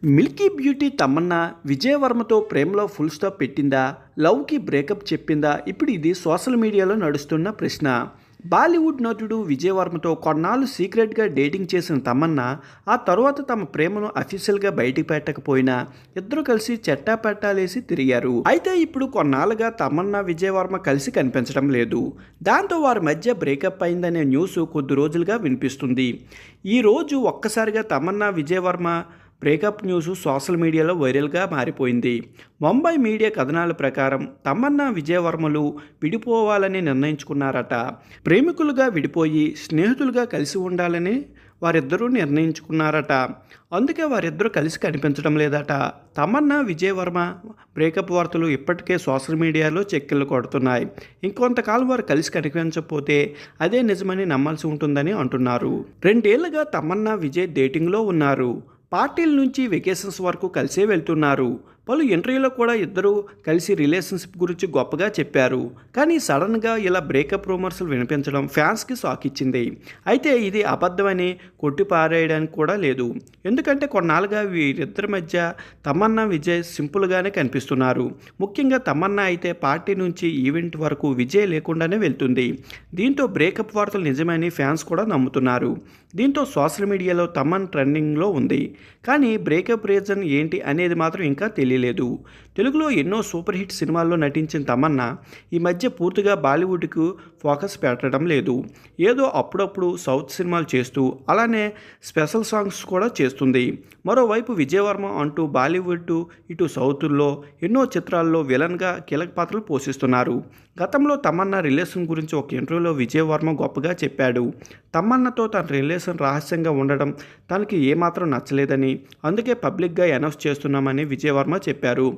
Milky beauty Tamannaah విజయవర్మతో ప్రేమలో full stop పెట్టిందా? లవ్కి బ్రేకప్ చెప్పిందా? ఇప్పుడు ఇది సోషల్ మీడియాలో నడుస్తున్న ప్రశ్న. బాలీవుడ్ నటుడు విజయవర్మతో కొన్నాళ్ళు సీక్రెట్గా డేటింగ్ చేసిన తమన్నా ఆ తర్వాత తమ ప్రేమను అఫీషియల్గా బయటికి పెట్టకపోయినా ఇద్దరు కలిసి చెట్టాపట్టాలేసి తిరిగారు. అయితే ఇప్పుడు కొన్నాళ్ళుగా తమన్నా విజయవర్మ కలిసి కనిపించడం లేదు. దాంతో వారి మధ్య బ్రేకప్ అయిందనే న్యూస్ కొద్ది రోజులుగా వినిపిస్తుంది. ఈరోజు ఒక్కసారిగా Tamannaah Vijay Verma breakup news social మీడియాలో వైరల్గా మారిపోయింది. ముంబై మీడియా కథనాల ప్రకారం తమన్నా విజయవర్మలు విడిపోవాలని నిర్ణయించుకున్నారట. ప్రేమికులుగా విడిపోయి స్నేహితులుగా కలిసి ఉండాలని వారిద్దరూ నిర్ణయించుకున్నారట. అందుకే వారిద్దరూ కలిసి కనిపించడం లేదట. తమన్నా విజయవర్మ బ్రేకప్ వార్తలు ఇప్పటికే సోషల్ మీడియాలో చెక్కిళ్ళు కొడుతున్నాయి. ఇంకొంతకాలం వారు కలిసి కనిపించకపోతే అదే నిజమని నమ్మాల్సి ఉంటుందని అంటున్నారు. 2 ఏళ్లుగా తమన్నా విజయ్ డేటింగ్లో ఉన్నారు. పార్టీల నుంచి వెకేషన్స్ వరకు కలిసే వెళ్తున్నారు. పలు ఇంటర్వ్యూలో కూడా ఇద్దరు కలిసి రిలేషన్షిప్ గురించి గొప్పగా చెప్పారు. కానీ సడన్గా ఇలా బ్రేకప్ రూమర్స్లు వినిపించడం ఫ్యాన్స్కి షాక్ ఇచ్చింది. అయితే ఇది అబద్ధమని కొట్టిపారేయడానికి కూడా లేదు. ఎందుకంటే కొన్నాళ్ళుగా వీరిద్దరి మధ్య తమన్నా విజయ్ సింపుల్గానే కనిపిస్తున్నారు. ముఖ్యంగా తమన్నా అయితే పార్టీ నుంచి ఈవెంట్ వరకు విజయ్ లేకుండానే వెళ్తుంది. దీంతో బ్రేకప్ వార్తలు నిజమని ఫ్యాన్స్ కూడా నమ్ముతున్నారు. దీంతో సోషల్ మీడియాలో తమన్ ట్రెండింగ్లో ఉంది. కానీ బ్రేకప్ రీజన్ ఏంటి అనేది మాత్రం ఇంకా తెలియలేదు. తెలుగులో ఎన్నో సూపర్ హిట్ సినిమాల్లో నటించిన తమన్నా ఈ మధ్య పూర్తిగా బాలీవుడ్కు ఫోకస్ పెట్టడం లేదు. ఏదో అప్పుడప్పుడు సౌత్ సినిమాలు చేస్తూ అలానే స్పెషల్ సాంగ్స్ కూడా చేస్తుంది. మరోవైపు విజయవర్మ అంటూ బాలీవుడ్ ఇటు సౌత్లో ఎన్నో చిత్రాల్లో విలన్గా కీలక పాత్రలు పోషిస్తున్నారు. గతంలో తమన్నా రిలేషన్ గురించి ఒక ఇంటర్వ్యూలో విజయవర్మ గొప్పగా చెప్పాడు. తమన్నాతో తన రిలేషన్ రహస్యంగా ఉండడం తనకి ఏమాత్రం నచ్చలేదని, అందుకే పబ్లిక్గా అనౌన్స్ చేస్తున్నామని విజయవర్మ చెప్పారు.